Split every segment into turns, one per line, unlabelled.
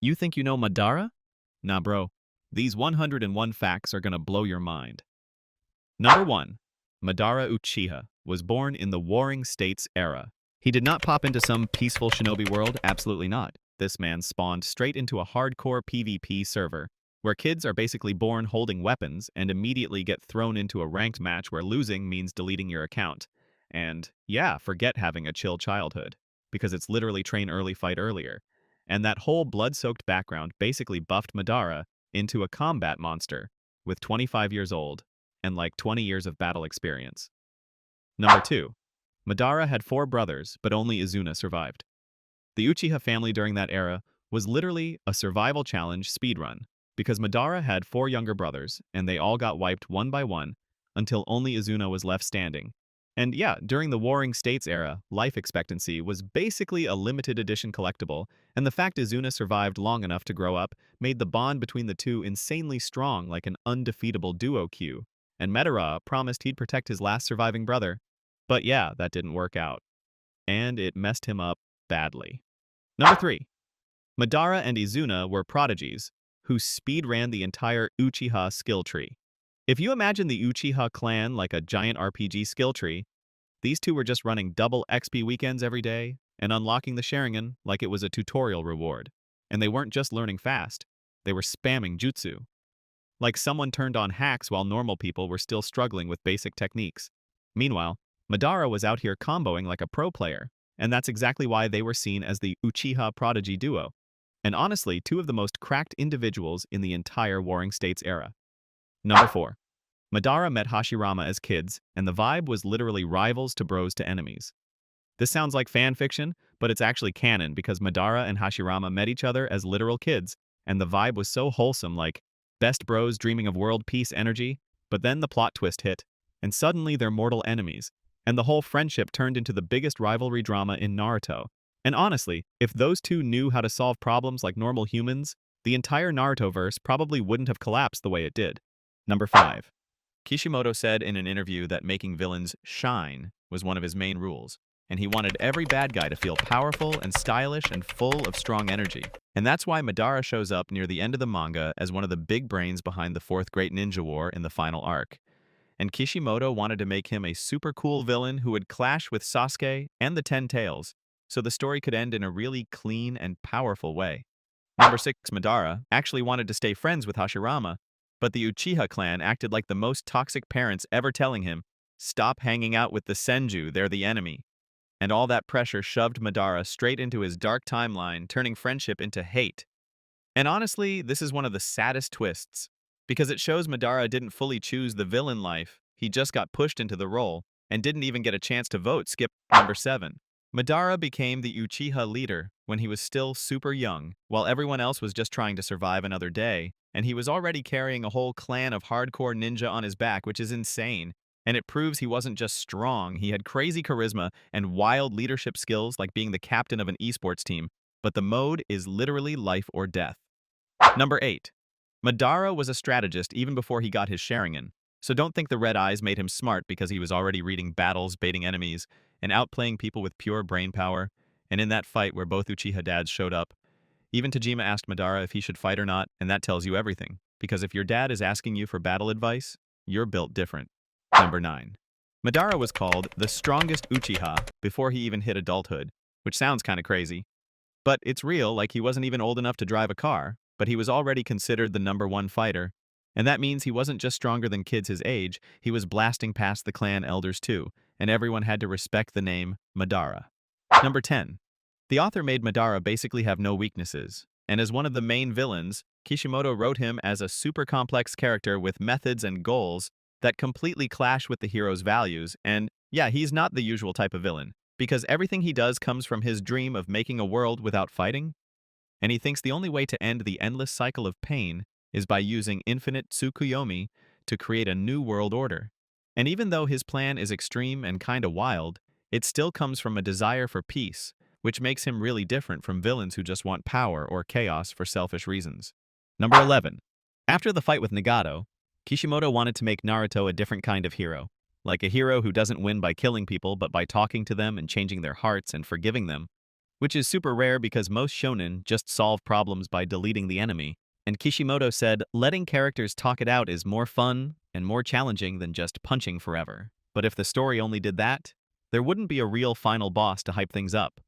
You think you know Madara? Nah, bro. These 101 facts are gonna blow your mind. Number 1. Madara Uchiha was born in the Warring States era. He did not pop into some peaceful shinobi world, absolutely not. This man spawned straight into a hardcore PvP server, where kids are basically born holding weapons and immediately get thrown into a ranked match where losing means deleting your account. And yeah, forget having a chill childhood, because it's literally train early, fight earlier. And that whole blood-soaked background basically buffed Madara into a combat monster, with 25 years old and like 20 years of battle experience. Number 2. Madara had 4 brothers, but only Izuna survived. The Uchiha family during that era was literally a survival challenge speedrun, because Madara had 4 younger brothers, and they all got wiped one by one until only Izuna was left standing. And yeah, during the Warring States era, life expectancy was basically a limited edition collectible, and the fact Izuna survived long enough to grow up made the bond between the two insanely strong, like an undefeatable duo queue. And Madara promised he'd protect his last surviving brother. But yeah, that didn't work out. And it messed him up badly. Number 3. Madara and Izuna were prodigies, who speedran the entire Uchiha skill tree. If you imagine the Uchiha clan like a giant RPG skill tree, these two were just running double XP weekends every day and unlocking the Sharingan like it was a tutorial reward. And they weren't just learning fast, they were spamming jutsu. Like someone turned on hacks while normal people were still struggling with basic techniques. Meanwhile, Madara was out here comboing like a pro player, and that's exactly why they were seen as the Uchiha prodigy duo. And honestly, two of the most cracked individuals in the entire Warring States era. Number 4. Madara met Hashirama as kids, and the vibe was literally rivals to bros to enemies. This sounds like fan fiction, but it's actually canon because Madara and Hashirama met each other as literal kids, and the vibe was so wholesome, like best bros dreaming of world peace energy. But then the plot twist hit, and suddenly they're mortal enemies, and the whole friendship turned into the biggest rivalry drama in Naruto. And honestly, if those two knew how to solve problems like normal humans, the entire Naruto-verse probably wouldn't have collapsed the way it did. Number 5. Kishimoto said in an interview that making villains shine was one of his main rules, and he wanted every bad guy to feel powerful and stylish and full of strong energy. And that's why Madara shows up near the end of the manga as one of the big brains behind the Fourth Great Ninja War in the final arc. And Kishimoto wanted to make him a super cool villain who would clash with Sasuke and the Ten Tails, so the story could end in a really clean and powerful way. Number 6. Madara actually wanted to stay friends with Hashirama, but the Uchiha clan acted like the most toxic parents ever, telling him, "Stop hanging out with the Senju, they're the enemy." And all that pressure shoved Madara straight into his dark timeline, turning friendship into hate. And honestly, this is one of the saddest twists, because it shows Madara didn't fully choose the villain life, he just got pushed into the role, and didn't even get a chance to vote. Skip. Number 7. Madara became the Uchiha leader when he was still super young, while everyone else was just trying to survive another day, and he was already carrying a whole clan of hardcore ninja on his back, which is insane. And it proves he wasn't just strong, he had crazy charisma and wild leadership skills like being the captain of an esports team, but the mode is literally life or death. Number 8. Madara was a strategist even before he got his Sharingan, so don't think the red eyes made him smart because he was already reading battles, baiting enemies, and outplaying people with pure brain power. And in that fight where both Uchiha dads showed up, even Tajima asked Madara if he should fight or not, and that tells you everything, because if your dad is asking you for battle advice, you're built different. Number 9. Madara was called the strongest Uchiha before he even hit adulthood, which sounds kinda crazy. But it's real, like he wasn't even old enough to drive a car, but he was already considered the #1 fighter. And that means he wasn't just stronger than kids his age, he was blasting past the clan elders too, and everyone had to respect the name Madara. Number 10. The author made Madara basically have no weaknesses, and as one of the main villains, Kishimoto wrote him as a super complex character with methods and goals that completely clash with the hero's values. And yeah, he's not the usual type of villain, because everything he does comes from his dream of making a world without fighting, and he thinks the only way to end the endless cycle of pain is by using infinite Tsukuyomi to create a new world order. And even though his plan is extreme and kinda wild, it still comes from a desire for peace, which makes him really different from villains who just want power or chaos for selfish reasons. Number 11. After the fight with Nagato, Kishimoto wanted to make Naruto a different kind of hero, like a hero who doesn't win by killing people but by talking to them and changing their hearts and forgiving them. which is super rare because most shonen just solve problems by deleting the enemy. And Kishimoto said, letting characters talk it out is more fun and more challenging than just punching forever. But if the story only did that, there wouldn't be a real final boss to hype things up.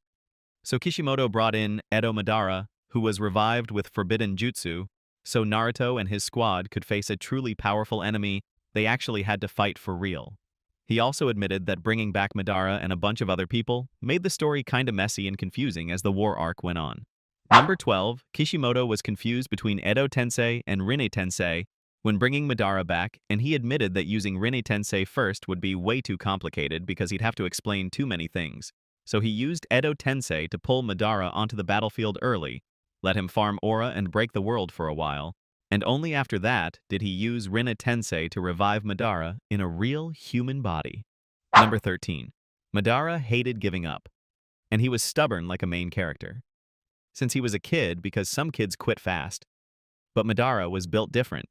So Kishimoto brought in Edo Madara, who was revived with forbidden jutsu, so Naruto and his squad could face a truly powerful enemy they actually had to fight for real. He also admitted that bringing back Madara and a bunch of other people made the story kinda messy and confusing as the war arc went on. Number 12, Kishimoto was confused between Edo Tensei and Rinne Tensei when bringing Madara back, and he admitted that using Rinne Tensei first would be way too complicated because he'd have to explain too many things. So he used Edo Tensei to pull Madara onto the battlefield early, let him farm aura and break the world for a while, and only after that did he use Rinne Tensei to revive Madara in a real human body. Number 13. Madara hated giving up, and he was stubborn like a main character. Since he was a kid, because some kids quit fast. But Madara was built different.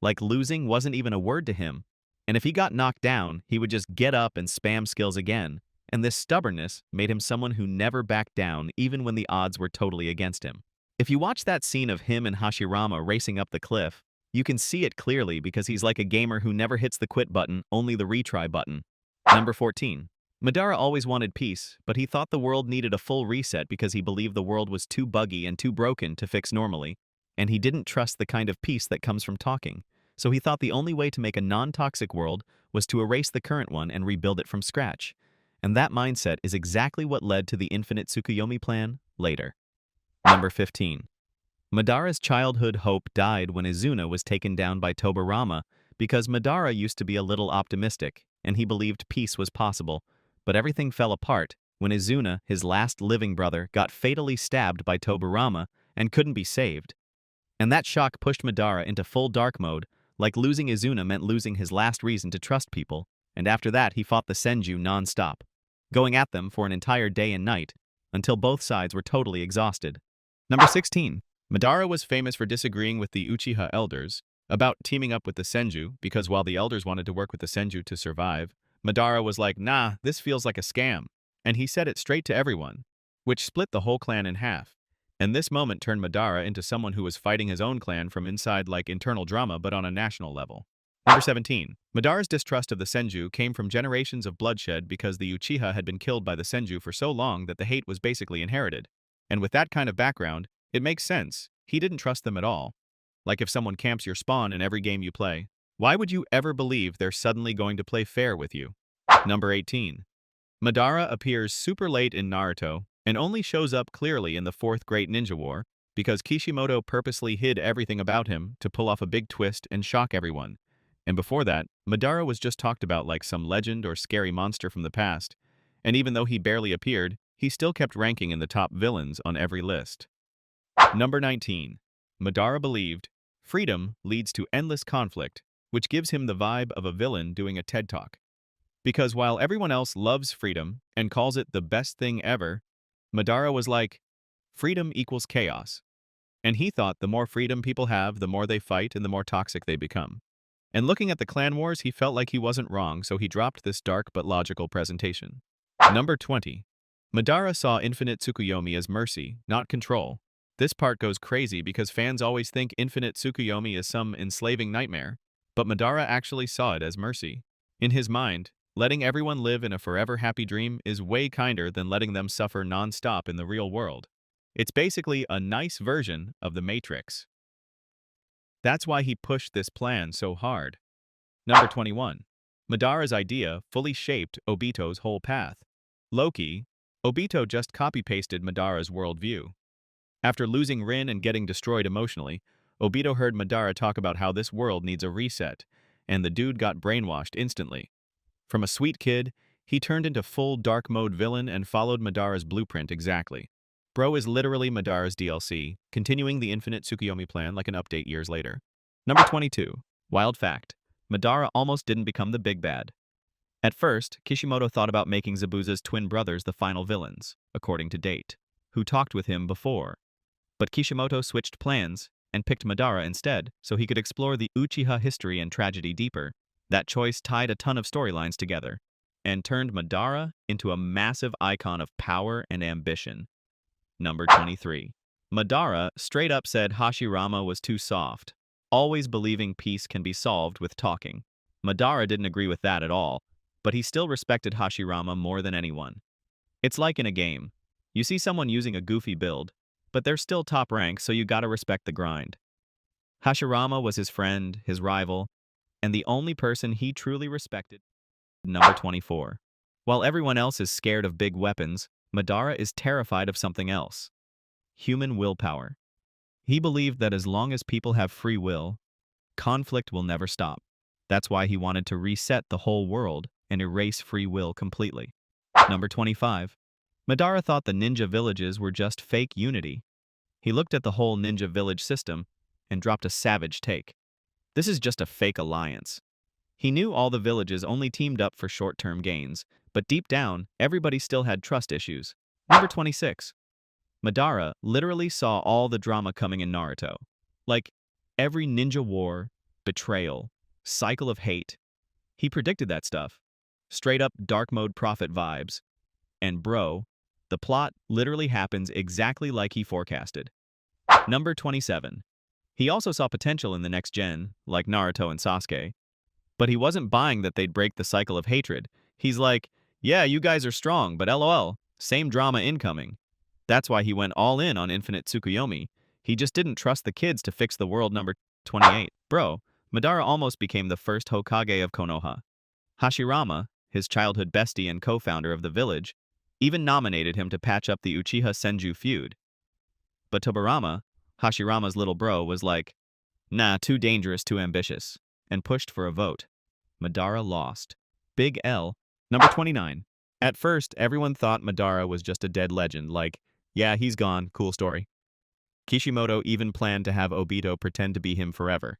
Like losing wasn't even a word to him, and if he got knocked down, he would just get up and spam skills again, and this stubbornness made him someone who never backed down even when the odds were totally against him. If you watch that scene of him and Hashirama racing up the cliff, you can see it clearly because he's like a gamer who never hits the quit button, only the retry button. Number 14. Madara always wanted peace, but he thought the world needed a full reset because he believed the world was too buggy and too broken to fix normally, and he didn't trust the kind of peace that comes from talking. So he thought the only way to make a non-toxic world was to erase the current one and rebuild it from scratch. And that mindset is exactly what led to the Infinite Tsukuyomi plan later. Number 15. Madara's childhood hope died when Izuna was taken down by Tobirama because Madara used to be a little optimistic, and he believed peace was possible. But everything fell apart when Izuna, his last living brother, got fatally stabbed by Tobirama and couldn't be saved. And that shock pushed Madara into full dark mode, like losing Izuna meant losing his last reason to trust people, and after that he fought the Senju non-stop, going at them for an entire day and night, until both sides were totally exhausted. Number 16. Madara was famous for disagreeing with the Uchiha elders about teaming up with the Senju, because while the elders wanted to work with the Senju to survive, Madara was like, nah, this feels like a scam, and he said it straight to everyone, which split the whole clan in half. And this moment turned Madara into someone who was fighting his own clan from inside like internal drama but on a national level. Number 17. Madara's distrust of the Senju came from generations of bloodshed because the Uchiha had been killed by the Senju for so long that the hate was basically inherited. And with that kind of background, it makes sense. He didn't trust them at all. Like if someone camps your spawn in every game you play, why would you ever believe they're suddenly going to play fair with you? Number 18. Madara appears super late in Naruto and only shows up clearly in the Fourth Great Ninja War because Kishimoto purposely hid everything about him to pull off a big twist and shock everyone. And before that, Madara was just talked about like some legend or scary monster from the past, and even though he barely appeared, he still kept ranking in the top villains on every list. Number 19. Madara believed freedom leads to endless conflict, which gives him the vibe of a villain doing a TED Talk. Because while everyone else loves freedom and calls it the best thing ever, Madara was like, freedom equals chaos. And he thought the more freedom people have, the more they fight and the more toxic they become. And looking at the clan wars, he felt like he wasn't wrong, so he dropped this dark but logical presentation. Number 20. Madara saw Infinite Tsukuyomi as mercy, not control. This part goes crazy because fans always think Infinite Tsukuyomi is some enslaving nightmare, but Madara actually saw it as mercy. In his mind, letting everyone live in a forever happy dream is way kinder than letting them suffer non-stop in the real world. It's basically a nice version of the Matrix. That's why he pushed this plan so hard. Number 21. Madara's idea fully shaped Obito's whole path. Low-key, Obito just copy-pasted Madara's worldview. After losing Rin and getting destroyed emotionally, Obito heard Madara talk about how this world needs a reset, and the dude got brainwashed instantly. From a sweet kid, he turned into full dark mode villain and followed Madara's blueprint exactly. Bro is literally Madara's DLC, continuing the Infinite Tsukuyomi plan like an update years later. Number 22. Wild fact. Madara almost didn't become the big bad. At first, Kishimoto thought about making Zabuza's twin brothers the final villains, according to Date, who talked with him before. But Kishimoto switched plans and picked Madara instead so he could explore the Uchiha history and tragedy deeper. That choice tied a ton of storylines together and turned Madara into a massive icon of power and ambition. Number 23. Madara straight up said Hashirama was too soft, always believing peace can be solved with talking. Madara didn't agree with that at all, but he still respected Hashirama more than anyone. It's like in a game. You see someone using a goofy build, but they're still top rank, so you gotta respect the grind. Hashirama was his friend, his rival, and the only person he truly respected. Number 24. While everyone else is scared of big weapons, Madara is terrified of something else. Human willpower. He believed that as long as people have free will, conflict will never stop. That's why he wanted to reset the whole world and erase free will completely. Number 25. Madara thought the ninja villages were just fake unity. He looked at the whole ninja village system and dropped a savage take. This is just a fake alliance. He knew all the villages only teamed up for short-term gains, but deep down, everybody still had trust issues. Number 26. Madara literally saw all the drama coming in Naruto. Like, every ninja war, betrayal, cycle of hate. He predicted that stuff. Straight up dark mode prophet vibes. And bro, the plot literally happens exactly like he forecasted. Number 27. He also saw potential in the next gen, like Naruto and Sasuke. But he wasn't buying that they'd break the cycle of hatred. He's like, yeah, you guys are strong, but lol, same drama incoming. That's why he went all in on Infinite Tsukuyomi. He just didn't trust the kids to fix the world. Number 28. Bro, Madara almost became the first Hokage of Konoha. Hashirama, his childhood bestie and co-founder of the village, even nominated him to patch up the Uchiha Senju feud. But Tobirama, Hashirama's little bro, was like, nah, too dangerous, too ambitious, and pushed for a vote. Madara lost. Big L. Number 29. At first, everyone thought Madara was just a dead legend, like, yeah, he's gone, cool story. Kishimoto even planned to have Obito pretend to be him forever.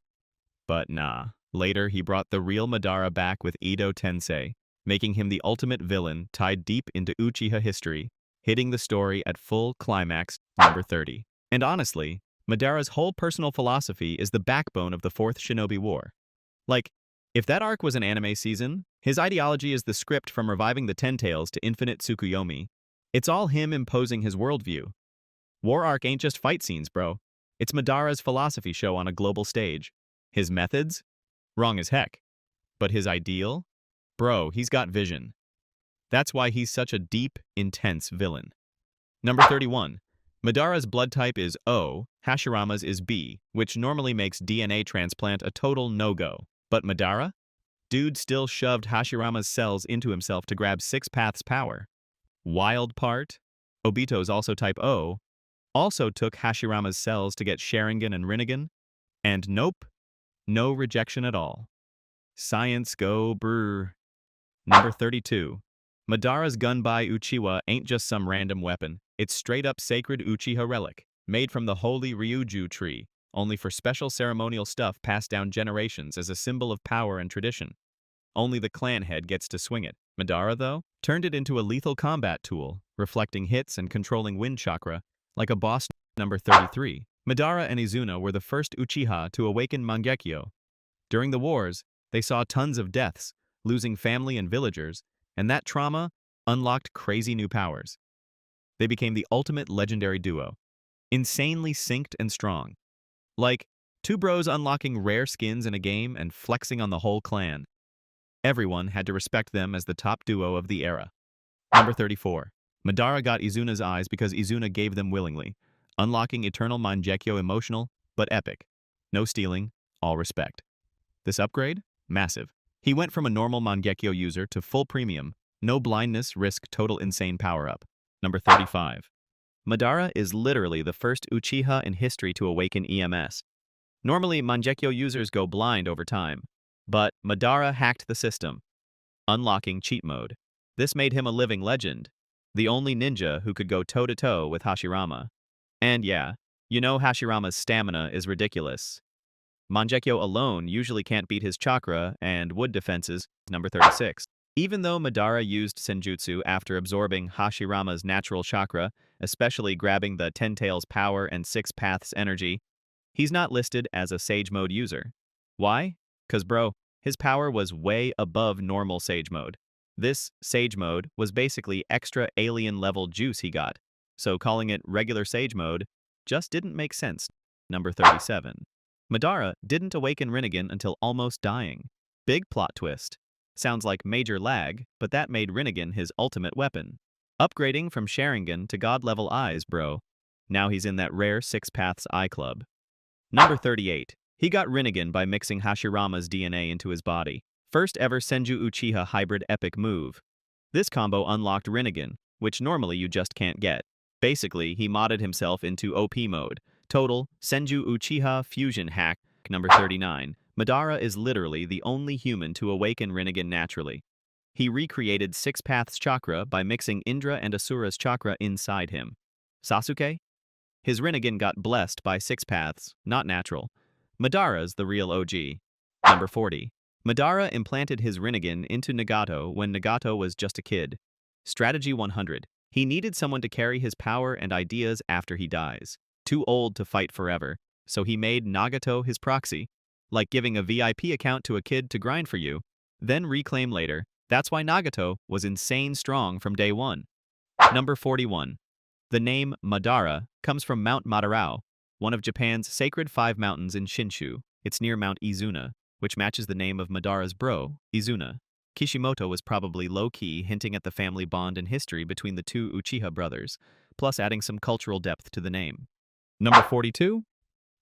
But nah. Later, he brought the real Madara back with Edo Tensei, making him the ultimate villain tied deep into Uchiha history, hitting the story at full climax. Number 30. And honestly, Madara's whole personal philosophy is the backbone of the Fourth Shinobi War. Like, if that arc was an anime season, his ideology is the script from reviving the Ten Tails to Infinite Tsukuyomi. It's all him imposing his worldview. War arc ain't just fight scenes, bro. It's Madara's philosophy show on a global stage. His methods? Wrong as heck. But his ideal? Bro, he's got vision. That's why he's such a deep, intense villain. Number 31. Madara's blood type is O, Hashirama's is B, which normally makes DNA transplant a total no-go. But Madara? Dude still shoved Hashirama's cells into himself to grab Six Paths power. Wild part? Obito's also type O, also took Hashirama's cells to get Sharingan and Rinnegan, and nope, no rejection at all. Science go brr. Number 32. Madara's Gunbai Uchiwa ain't just some random weapon. It's straight up sacred Uchiha relic, made from the holy Ryuju tree, only for special ceremonial stuff passed down generations as a symbol of power and tradition. Only the clan head gets to swing it. Madara, though, turned it into a lethal combat tool, reflecting hits and controlling wind chakra, like a boss. Number 33. Madara and Izuna were the first Uchiha to awaken Mangekyo. During the wars, they saw tons of deaths, losing family and villagers, and that trauma unlocked crazy new powers. They became the ultimate legendary duo, insanely synced and strong. Like, two bros unlocking rare skins in a game and flexing on the whole clan. Everyone had to respect them as the top duo of the era. Number 34. Madara got Izuna's eyes because Izuna gave them willingly, unlocking eternal Mangekyo emotional, but epic. No stealing, all respect. This upgrade? Massive. He went from a normal Mangekyo user to full premium, no blindness, risk total insane power-up. Number 35. Madara is literally the first Uchiha in history to awaken EMS. Normally, Mangekyo users go blind over time, but Madara hacked the system, unlocking cheat mode. This made him a living legend, the only ninja who could go toe-to-toe with Hashirama. And yeah, you know Hashirama's stamina is ridiculous. Mangekyo alone usually can't beat his chakra and wood defenses. Number 36. Even though Madara used Senjutsu after absorbing Hashirama's natural chakra, especially grabbing the Ten Tails power and Six Paths energy, he's not listed as a Sage Mode user. Why? 'Cause bro, his power was way above normal Sage Mode. This Sage Mode was basically extra alien level juice he got. so calling it regular Sage Mode just didn't make sense. Number 37. Madara didn't awaken Rinnegan until almost dying. Big plot twist. Sounds like major lag, but that made Rinnegan his ultimate weapon. Upgrading from Sharingan to God-level eyes, bro. Now he's in that rare Six Paths Eye Club. Number 38. He got Rinnegan by mixing Hashirama's DNA into his body. First ever Senju Uchiha hybrid epic move. This combo unlocked Rinnegan, which normally you just can't get. Basically, he modded himself into OP mode. Total, Senju Uchiha fusion hack. Number 39. Madara is literally the only human to awaken Rinnegan naturally. He recreated Six Paths Chakra by mixing Indra and Asura's chakra inside him. Sasuke? His Rinnegan got blessed by Six Paths, not natural. Madara's the real OG. Number 40. Madara implanted his Rinnegan into Nagato when Nagato was just a kid. Strategy 100. He needed someone to carry his power and ideas after he dies. Too old to fight forever, so he made Nagato his proxy. Like giving a VIP account to a kid to grind for you, then reclaim later. That's why Nagato was insane strong from day one. Number 41. The name Madara comes from Mount Madarao, one of Japan's sacred 5 mountains in Shinshu. It's near Mount Izuna, which matches the name of Madara's bro, Izuna. Kishimoto was probably low-key hinting at the family bond and history between the two Uchiha brothers, plus adding some cultural depth to the name. Number 42.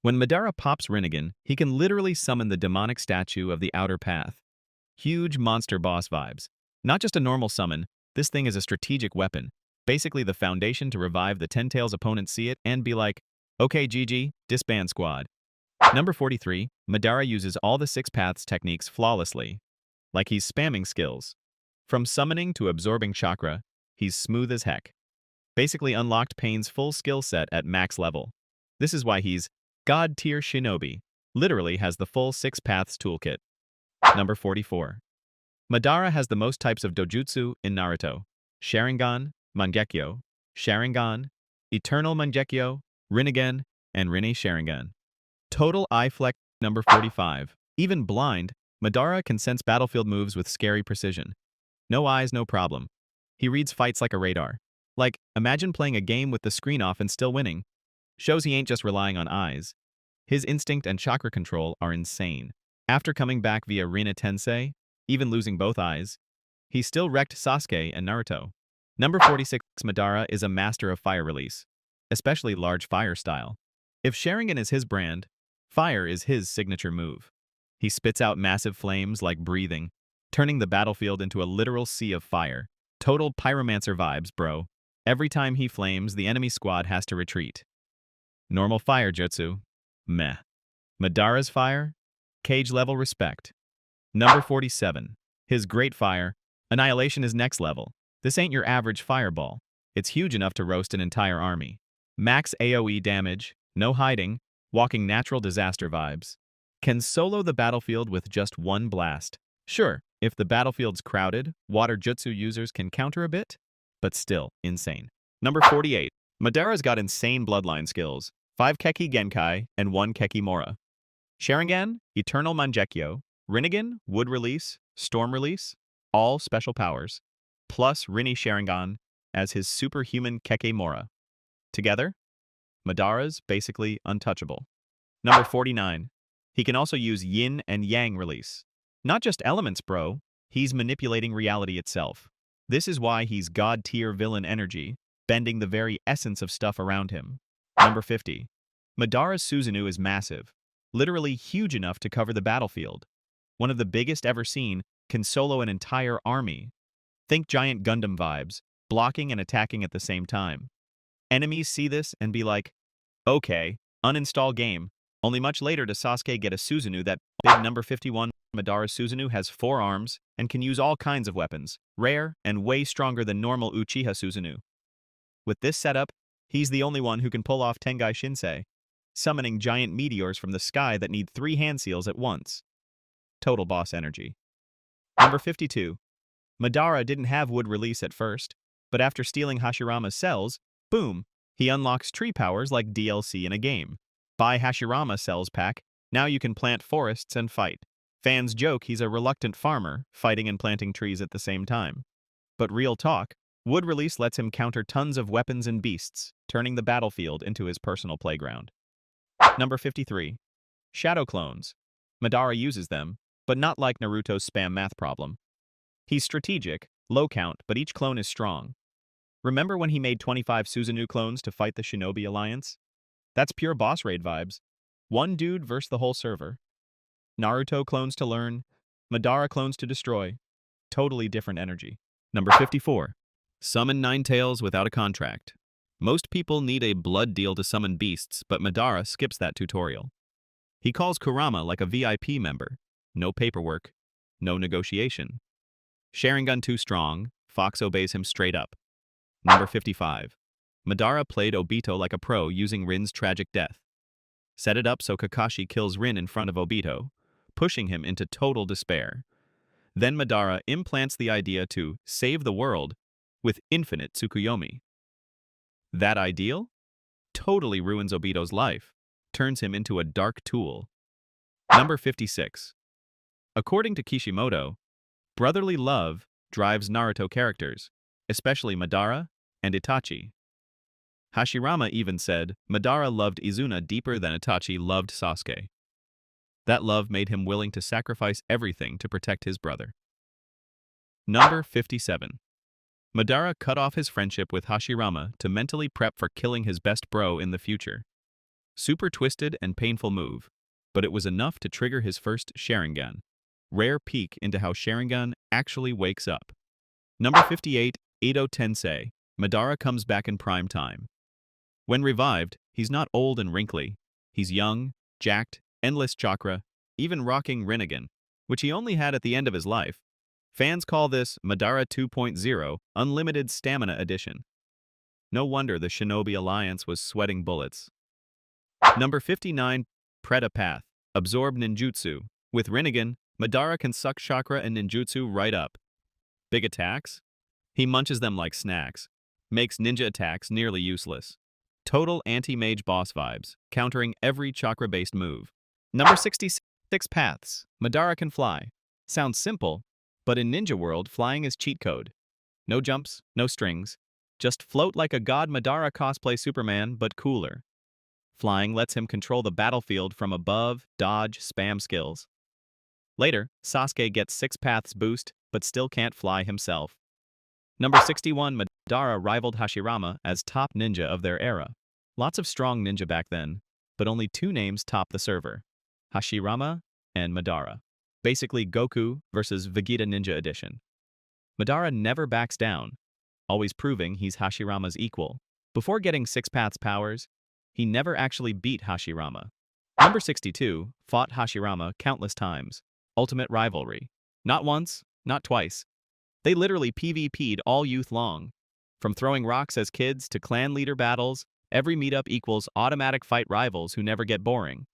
When Madara pops Rinnegan, he can literally summon the demonic statue of the Outer Path. Huge monster boss vibes. Not just a normal summon, this thing is a strategic weapon. Basically the foundation to revive the Ten Tails opponents see it and be like, okay GG, disband squad. Number 43. Madara uses all the Six Paths techniques flawlessly. Like he's spamming skills. From summoning to absorbing chakra, he's smooth as heck. Basically unlocked Pain's full skill set at max level. This is why he's God tier shinobi, literally has the full Six Paths toolkit. Number 44. Madara has the most types of dojutsu in Naruto. Sharingan, Mangekyo, Sharingan, Eternal Mangekyo, Rinnegan, and Rinne Sharingan. Total eye flex. Number 45. Even blind, Madara can sense battlefield moves with scary precision. No eyes, no problem. He reads fights like a radar. Like, imagine playing a game with the screen off and still winning. Shows he ain't just relying on eyes. His instinct and chakra control are insane. After coming back via Rinne Tensei, even losing both eyes, he still wrecked Sasuke and Naruto. Number 46. Madara is a master of fire release, especially large fire style. If Sharingan is his brand, fire is his signature move. He spits out massive flames like breathing, turning the battlefield into a literal sea of fire. Total pyromancer vibes, bro. Every time he flames, the enemy squad has to retreat. Normal fire jutsu, meh. Madara's fire, cage level respect. Number 47. His great fire, annihilation is next level. This ain't your average fireball. It's huge enough to roast an entire army. Max AoE damage, no hiding, walking natural disaster vibes. Can solo the battlefield with just one blast. Sure, if the battlefield's crowded, water jutsu users can counter a bit, but still insane. Number 48. Madara's got insane bloodline skills. 5 Keki Genkai and 1 Keki Mora. Sharingan, Eternal Mangekyo, Rinnegan, Wood Release, Storm Release, all special powers, plus Rinne Sharingan as his superhuman Keke Mora. Together, Madara's basically untouchable. Number 49. He can also use Yin and Yang Release. Not just elements, bro. He's manipulating reality itself. This is why he's god-tier villain energy, bending the very essence of stuff around him. Number 50. Madara's Susanoo is massive, literally huge enough to cover the battlefield. One of the biggest ever seen, can solo an entire army. Think giant Gundam vibes, blocking and attacking at the same time. Enemies see this and be like, okay, uninstall game. Only much later does Sasuke get a Susanoo that big. Number 51. Madara's Susanoo has 4 arms and can use all kinds of weapons, rare and way stronger than normal Uchiha Susanoo. With this setup, he's the only one who can pull off Tengai Shinsei, summoning giant meteors from the sky that need 3 hand seals at once. Total boss energy. Number 52. Madara didn't have Wood Release at first, but after stealing Hashirama's cells, boom, he unlocks tree powers like DLC in a game. Buy Hashirama cells pack, now you can plant forests and fight. Fans joke he's a reluctant farmer, fighting and planting trees at the same time. But real talk, Wood release lets him counter tons of weapons and beasts, turning the battlefield into his personal playground. Number 53. Shadow clones. Madara uses them, but not like Naruto's spam math problem. He's strategic, low count, but each clone is strong. Remember when he made 25 Susanoo clones to fight the Shinobi Alliance? That's pure boss raid vibes. One dude versus the whole server. Naruto clones to learn, Madara clones to destroy. Totally different energy. Number 54. Summon Nine Tails without a contract. Most people need a blood deal to summon beasts, but Madara skips that tutorial. He calls Kurama like a VIP member. No paperwork, no negotiation. Sharingan too strong, Fox obeys him straight up. Number 55. Madara played Obito like a pro using Rin's tragic death. Set it up so Kakashi kills Rin in front of Obito, pushing him into total despair. Then Madara implants the idea to save the world with infinite Tsukuyomi. That ideal? Totally ruins Obito's life, turns him into a dark tool. Number 56. According to Kishimoto, brotherly love drives Naruto characters, especially Madara and Itachi. Hashirama even said Madara loved Izuna deeper than Itachi loved Sasuke. That love made him willing to sacrifice everything to protect his brother. Number 57. Madara cut off his friendship with Hashirama to mentally prep for killing his best bro in the future. Super twisted and painful move, but it was enough to trigger his first Sharingan. Rare peek into how Sharingan actually wakes up. Number 58, Edo Tensei. Madara comes back in prime time. When revived, he's not old and wrinkly. He's young, jacked, endless chakra, even rocking Rinnegan, which he only had at the end of his life. Fans call this Madara 2.0 Unlimited Stamina Edition. No wonder the Shinobi Alliance was sweating bullets. Number 59, Preta Path. Absorb Ninjutsu. With Rinnegan, Madara can suck chakra and ninjutsu right up. Big attacks? He munches them like snacks. Makes ninja attacks nearly useless. Total anti-mage boss vibes, countering every chakra-based move. Number 66 Paths. Madara can fly. Sounds simple, but in Ninja World, flying is cheat code. No jumps, no strings. Just float like a god. Madara cosplay Superman, but cooler. Flying lets him control the battlefield from above, dodge, spam skills. Later, Sasuke gets 6 paths boost, but still can't fly himself. Number 61 Madara rivaled Hashirama as top ninja of their era. Lots of strong ninja back then, but only 2 names top the server. Hashirama and Madara. Basically Goku versus Vegeta Ninja Edition. Madara never backs down, always proving he's Hashirama's equal. Before getting 6 paths powers, he never actually beat Hashirama. Number 62 fought Hashirama countless times. Ultimate rivalry. Not once, not twice. They literally PvP'd all youth long. From throwing rocks as kids to clan leader battles, every meetup equals automatic fight rivals who never get boring.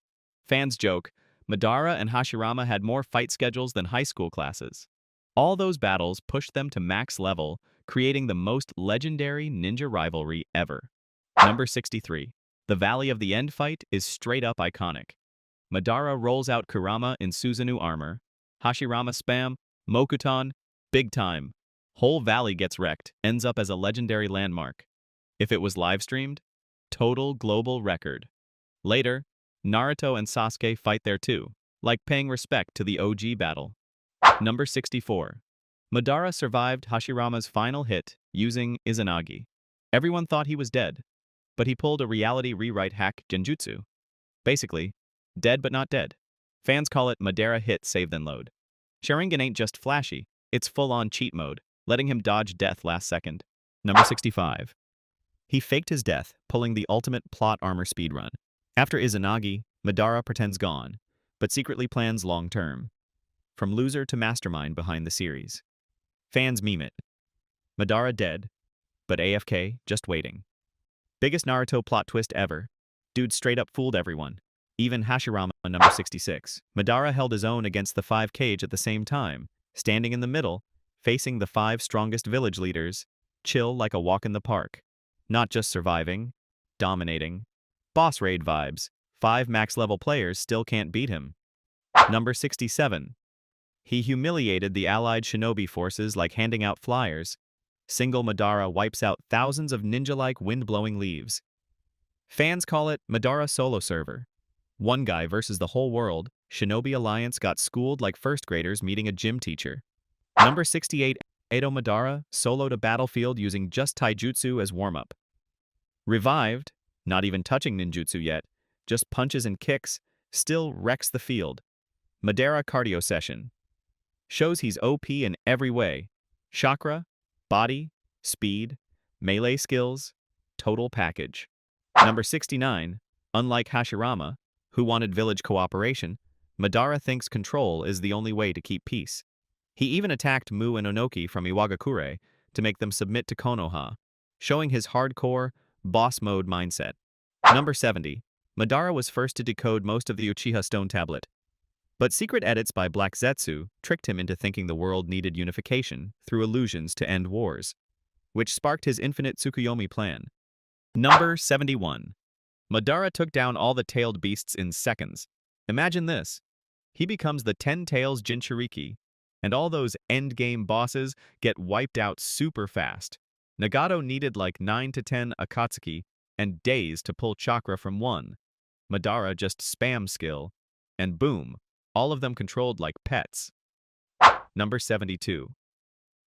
Fans joke, Madara and Hashirama had more fight schedules than high school classes. All those battles pushed them to max level, creating the most legendary ninja rivalry ever. Number 63. The Valley of the End fight is straight up iconic. Madara rolls out Kurama in Susanoo armor. Hashirama spam, Mokuton, big time. Whole valley gets wrecked, ends up as a legendary landmark. If it was live-streamed, total global record. Later, Naruto and Sasuke fight there too, like paying respect to the OG battle. Number 64. Madara survived Hashirama's final hit using Izanagi. Everyone thought he was dead, but he pulled a reality rewrite hack genjutsu. Basically, dead but not dead. Fans call it Madara hit save then load. Sharingan ain't just flashy, it's full-on cheat mode, letting him dodge death last second. Number 65. He faked his death, pulling the ultimate plot armor speedrun. After Izanagi, Madara pretends gone, but secretly plans long-term. From loser to mastermind behind the series. Fans meme it. Madara dead, but AFK just waiting. Biggest Naruto plot twist ever. Dude straight up fooled everyone. Even Hashirama, number 66. Madara held his own against the 5 cage at the same time, standing in the middle, facing the 5 strongest village leaders, chill like a walk in the park. Not just surviving, dominating. Boss raid vibes. 5 max level players still can't beat him. Number 67. He humiliated the allied shinobi forces like handing out flyers. Single Madara wipes out thousands of ninja-like wind-blowing leaves. Fans call it Madara Solo Server. One guy versus the whole world, Shinobi Alliance got schooled like first graders meeting a gym teacher. Number 68, Edo Madara soloed a battlefield using just taijutsu as warm-up. Revived, not even touching ninjutsu yet, just punches and kicks, still wrecks the field. Madara cardio session. Shows he's OP in every way. Chakra, body, speed, melee skills, total package. Number 69, unlike Hashirama, who wanted village cooperation, Madara thinks control is the only way to keep peace. He even attacked Mu and Onoki from Iwagakure to make them submit to Konoha, showing his hardcore, boss mode mindset. Number 70, Madara was first to decode most of the Uchiha stone tablet. But secret edits by Black Zetsu tricked him into thinking the world needed unification through illusions to end wars, which sparked his infinite Tsukuyomi plan. Number 71. Madara took down all the tailed beasts in seconds. Imagine this. He becomes the 10 Tails Jinchuriki, and all those endgame bosses get wiped out super fast. Nagato needed like 9 to 10 Akatsuki and days to pull chakra from one. Madara just spam skill, and boom, all of them controlled like pets. Number 72.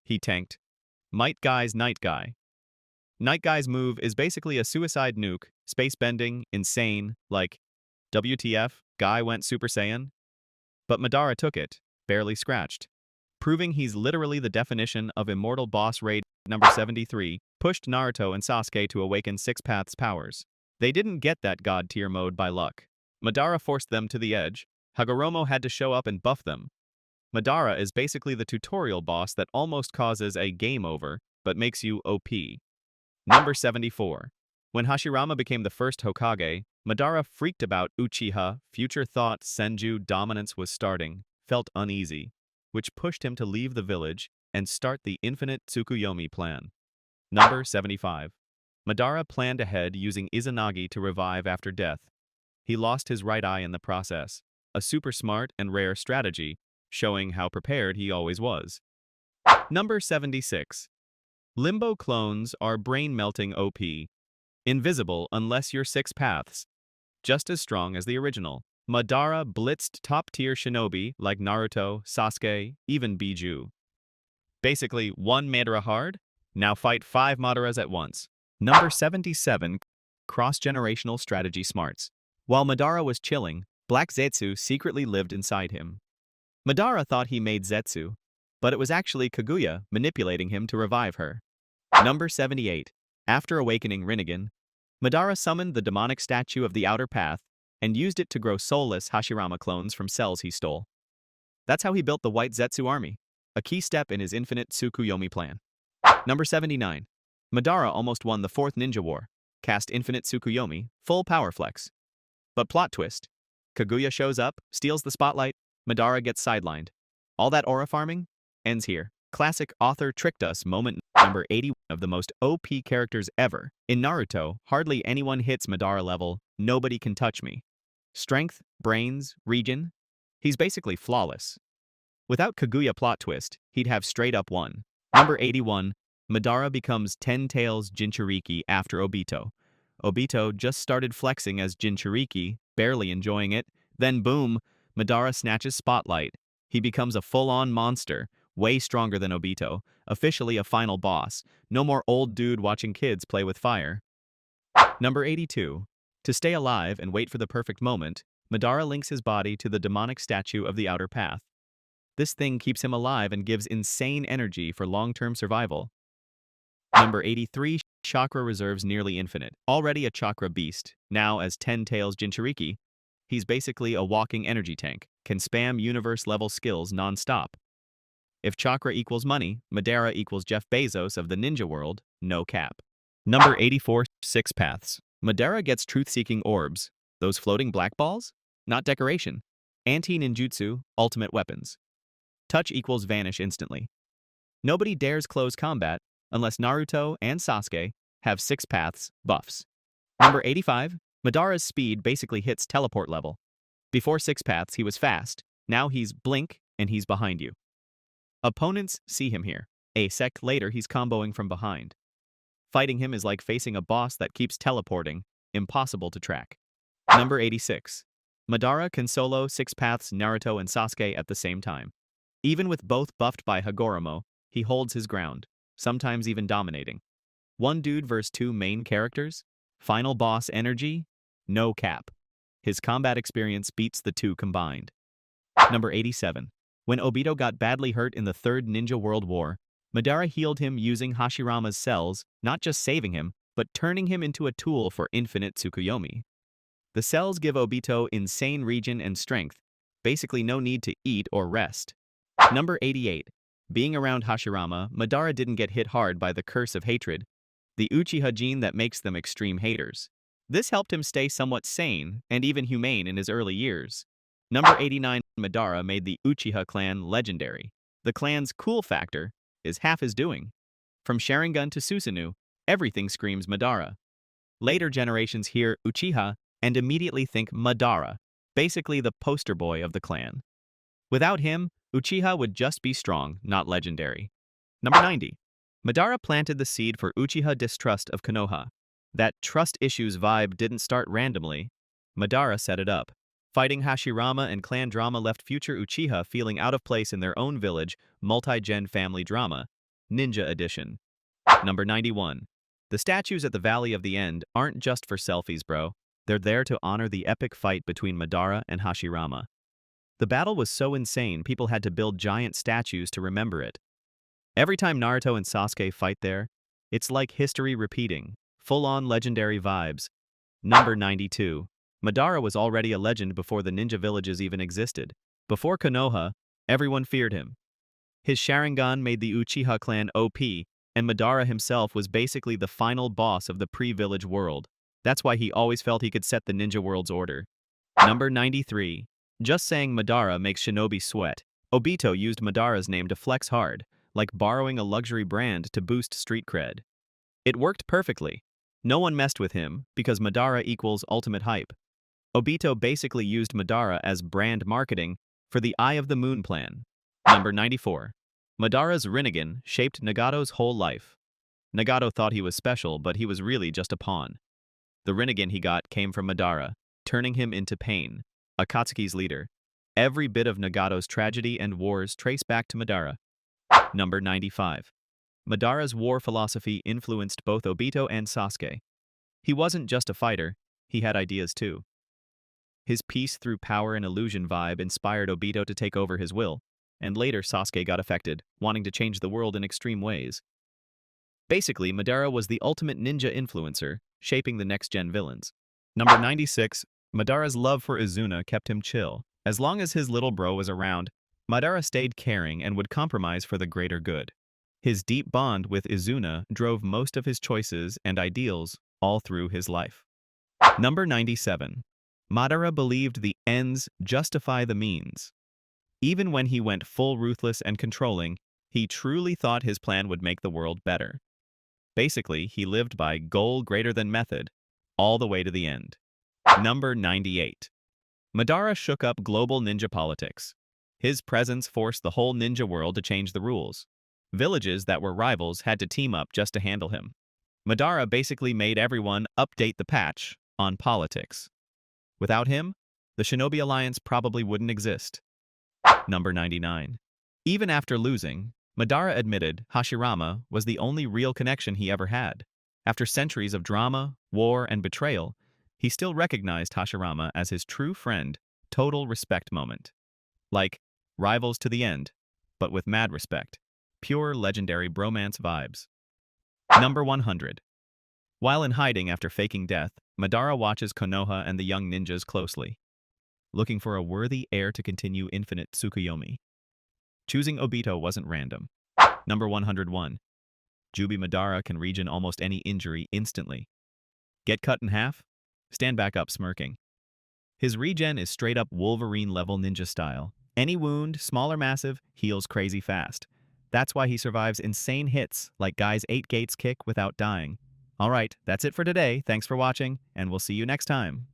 He tanked. Might Guy's Night Guy. Night Guy's move is basically a suicide nuke, space bending, insane, like WTF, Guy went Super Saiyan? But Madara took it, barely scratched. Proving he's literally the definition of immortal boss raid. Number 73 pushed Naruto and Sasuke to awaken Six Paths powers. They didn't get that god tier mode by luck. Madara forced them to the edge. Hagoromo had to show up and buff them. Madara is basically the tutorial boss that almost causes a game over, but makes you OP. Number 74. When Hashirama became the first Hokage, Madara freaked about Uchiha, future thought Senju dominance was starting, felt uneasy, which pushed him to leave the village and start the infinite Tsukuyomi plan. Number 75. Madara planned ahead using Izanagi to revive after death. He lost his right eye in the process, a super smart and rare strategy, showing how prepared he always was. Number 76. Limbo clones are brain-melting OP. Invisible unless you're Six Paths. Just as strong as the original. Madara blitzed top-tier shinobi like Naruto, Sasuke, even Biju. Basically, one Madara hard, now fight 5 Madaras at once. Number 77. Cross-generational strategy smarts. While Madara was chilling, Black Zetsu secretly lived inside him. Madara thought he made Zetsu, but it was actually Kaguya manipulating him to revive her. Number 78. After awakening Rinnegan, Madara summoned the demonic statue of the Outer Path and used it to grow soulless Hashirama clones from cells he stole. That's how he built the White Zetsu army, a key step in his infinite Tsukuyomi plan. Number 79. Madara almost won the 4th Ninja War, cast infinite Tsukuyomi, full power flex. But plot twist. Kaguya shows up, steals the spotlight, Madara gets sidelined. All that aura farming ends here. Classic author tricked us moment. Number 81 of the most OP characters ever. In Naruto, hardly anyone hits Madara level, nobody can touch me. Strength, brains, regen. He's basically flawless. Without Kaguya plot twist, he'd have straight up won. Number 81, Madara becomes 10 Tails Jinchuriki after Obito. Obito just started flexing as Jinchuriki, barely enjoying it. Then boom, Madara snatches spotlight. He becomes a full-on monster, way stronger than Obito, officially a final boss. No more old dude watching kids play with fire. Number 82. To stay alive and wait for the perfect moment, Madara links his body to the demonic statue of the Outer Path. This thing keeps him alive and gives insane energy for long-term survival. Number 83. Chakra reserves nearly infinite. Already a chakra beast, now as 10 Tails Jinchuriki, he's basically a walking energy tank, can spam universe-level skills non-stop. If chakra equals money, Madara equals Jeff Bezos of the ninja world, no cap. Number 84. Six Paths. Madara gets truth-seeking orbs. Those floating black balls? Not decoration. Anti-ninjutsu, ultimate weapons. Touch equals vanish instantly. Nobody dares close combat unless Naruto and Sasuke have Six Paths buffs. Number 85. Madara's speed basically hits teleport level. Before Six Paths, he was fast. Now he's blink and he's behind you. Opponents see him here. A sec later, he's comboing from behind. Fighting him is like facing a boss that keeps teleporting, impossible to track. Number 86. Madara can solo 6 paths Naruto and Sasuke at the same time. Even with both buffed by Hagoromo, he holds his ground, sometimes even dominating. One dude versus 2 main characters? Final boss energy? No cap. His combat experience beats the 2 combined. Number 87. When Obito got badly hurt in the Third Ninja World War, Madara healed him using Hashirama's cells, not just saving him, but turning him into a tool for infinite Tsukuyomi. The cells give Obito insane regen and strength, basically no need to eat or rest. Number 88. Being around Hashirama, Madara didn't get hit hard by the curse of hatred, the Uchiha gene that makes them extreme haters. This helped him stay somewhat sane and even humane in his early years. Number 89. Madara made the Uchiha clan legendary. The clan's cool factor is half his doing. From Sharingan to Susanoo, everything screams Madara. Later generations hear Uchiha and immediately think Madara, basically the poster boy of the clan. Without him, Uchiha would just be strong, not legendary. Number 90. Madara planted the seed for Uchiha distrust of Konoha. That trust issues vibe didn't start randomly. Madara set it up. Fighting Hashirama and clan drama left future Uchiha feeling out of place in their own village, multi-gen family drama. Ninja Edition. Number 91. The statues at the Valley of the End aren't just for selfies, bro. They're there to honor the epic fight between Madara and Hashirama. The battle was so insane, people had to build giant statues to remember it. Every time Naruto and Sasuke fight there, it's like history repeating, full-on legendary vibes. Number 92. Madara was already a legend before the ninja villages even existed. Before Konoha, everyone feared him. His Sharingan made the Uchiha clan OP, and Madara himself was basically the final boss of the pre-village world. That's why he always felt he could set the ninja world's order. Number 93. Just saying Madara makes shinobi sweat. Obito used Madara's name to flex hard, like borrowing a luxury brand to boost street cred. It worked perfectly. No one messed with him, because Madara equals ultimate hype. Obito basically used Madara as brand marketing for the Eye of the Moon plan. Number 94. Madara's Rinnegan shaped Nagato's whole life. Nagato thought he was special, but he was really just a pawn. The Rinnegan he got came from Madara, turning him into Pain, Akatsuki's leader. Every bit of Nagato's tragedy and wars trace back to Madara. Number 95. Madara's war philosophy influenced both Obito and Sasuke. He wasn't just a fighter, he had ideas too. His peace through power and illusion vibe inspired Obito to take over his will, and later Sasuke got affected, wanting to change the world in extreme ways. Basically, Madara was the ultimate ninja influencer, shaping the next-gen villains. Number 96. Madara's love for Izuna kept him chill. As long as his little bro was around, Madara stayed caring and would compromise for the greater good. His deep bond with Izuna drove most of his choices and ideals all through his life. Number 97. Madara believed the ends justify the means. Even when he went full ruthless and controlling, he truly thought his plan would make the world better. Basically, he lived by goal greater than method, all the way to the end. Number 98. Madara shook up global ninja politics. His presence forced the whole ninja world to change the rules. Villages that were rivals had to team up just to handle him. Madara basically made everyone update the patch on politics. Without him, the Shinobi Alliance probably wouldn't exist. Number 99. Even after losing, Madara admitted Hashirama was the only real connection he ever had. After centuries of drama, war, and betrayal, he still recognized Hashirama as his true friend, total respect moment. Like, rivals to the end, but with mad respect. Pure legendary bromance vibes. Number 100. While in hiding after faking death, Madara watches Konoha and the young ninjas closely, looking for a worthy heir to continue infinite Tsukuyomi. Choosing Obito wasn't random. Number 101. Jubi Madara can regen almost any injury instantly. Get cut in half? Stand back up smirking. His regen is straight up Wolverine-level ninja style. Any wound, small or massive, heals crazy fast. That's why he survives insane hits like Guy's 8 Gates kick without dying. Alright, that's it for today. Thanks for watching, and we'll see you next time.